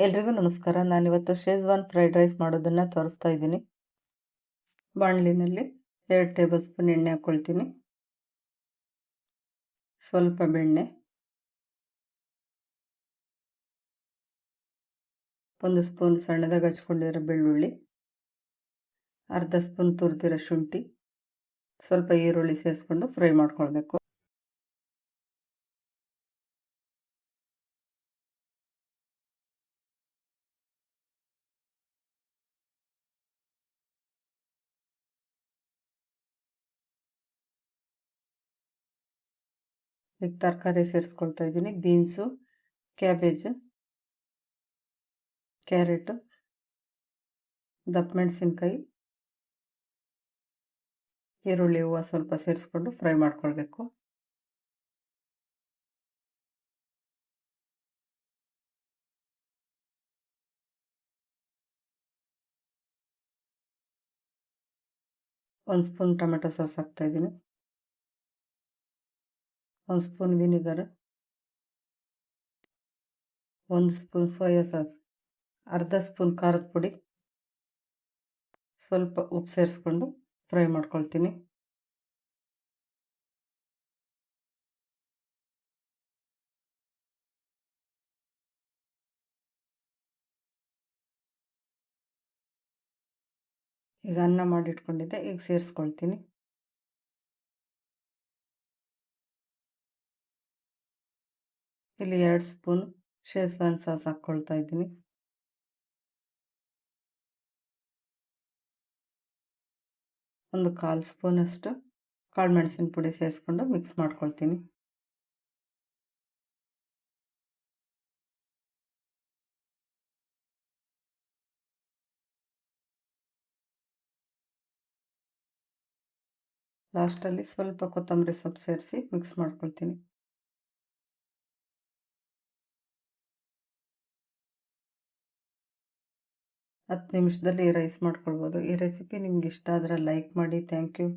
ಎಲ್ರಿಗೂ ನಮಸ್ಕಾರ. ನಾನಿವತ್ತು ಶೇಜ್ವಾನ್ ಫ್ರೈಡ್ ರೈಸ್ ಮಾಡೋದನ್ನು ತೋರಿಸ್ತಾ ಇದ್ದೀನಿ. ಬಾಣಲಿನಲ್ಲಿ 2 ಟೇಬಲ್ ಸ್ಪೂನ್ ಎಣ್ಣೆ ಹಾಕ್ಕೊಳ್ತೀನಿ. ಸ್ವಲ್ಪ ಬೆಣ್ಣೆ, 1 ಸ್ಪೂನ್ ಸಣ್ಣದಾಗಿ ಹಚ್ಕೊಂಡಿರೋ ಬೆಳ್ಳುಳ್ಳಿ, ಅರ್ಧ ಸ್ಪೂನ್ ತುರಿದಿರೋ ಶುಂಠಿ, ಸ್ವಲ್ಪ ಈರುಳ್ಳಿ ಸೇರಿಸ್ಕೊಂಡು ಫ್ರೈ ಮಾಡ್ಕೊಳ್ಬೇಕು. ಈಗ ತರಕಾರಿ ಸೇರಿಸ್ಕೊಳ್ತಾ ಇದ್ದೀನಿ. ಬೀನ್ಸು, ಕ್ಯಾಬೇಜು, ಕ್ಯಾರೆಟು, ದಪ್ಪ ಮೆಣಸಿನ್ಕಾಯಿ, ಈರುಳ್ಳಿ ಹೂವು ಸ್ವಲ್ಪ ಸೇರಿಸ್ಕೊಂಡು ಫ್ರೈ ಮಾಡ್ಕೊಳ್ಬೇಕು. ಒಂದು ಸ್ಪೂನ್ ಟೊಮೆಟೊ ಸಾಸ್ ಹಾಕ್ತಾಯಿದ್ದೀನಿ, 1 spoon vinegar, 1 spoon soya sauce, ಅರ್ಧ ಸ್ಪೂನ್ ಖಾರದ ಪುಡಿ, ಸ್ವಲ್ಪ ಉಪ್ಪು ಸೇರಿಸ್ಕೊಂಡು ಫ್ರೈ ಮಾಡ್ಕೊಳ್ತೀನಿ. ಈಗ ಅನ್ನ ಮಾಡಿಟ್ಕೊಂಡಿದ್ದೆ, ಈಗ ಸೇರಿಸ್ಕೊಳ್ತೀನಿ. ಇಲ್ಲಿ 2 ಸ್ಪೂನ್ ಶೇಜ್ವಾನ್ ಸಾಸ್ ಹಾಕ್ಕೊಳ್ತಾ ಇದ್ದೀನಿ. ಒಂದು 1/4 ಸ್ಪೂನಷ್ಟು ಕಾಳು ಮೆಣಸಿನ ಪುಡಿ ಸೇರಿಸ್ಕೊಂಡು ಮಿಕ್ಸ್ ಮಾಡ್ಕೊಳ್ತೀನಿ. ಲಾಸ್ಟಲ್ಲಿ ಸ್ವಲ್ಪ ಕೊತ್ತಂಬರಿ ಸೊಪ್ಪು ಸೇರಿಸಿ ಮಿಕ್ಸ್ ಮಾಡ್ಕೊಳ್ತೀನಿ. ಹತ್ತು ನಿಮಿಷದಲ್ಲಿ ರೈಸ್ ಮಾಡ್ಕೊಳ್ಬೋದು. ಈ ರೆಸಿಪಿ ನಿಮ್ಗೆ ಇಷ್ಟ ಆದರೆ ಲೈಕ್ ಮಾಡಿ. Thank you.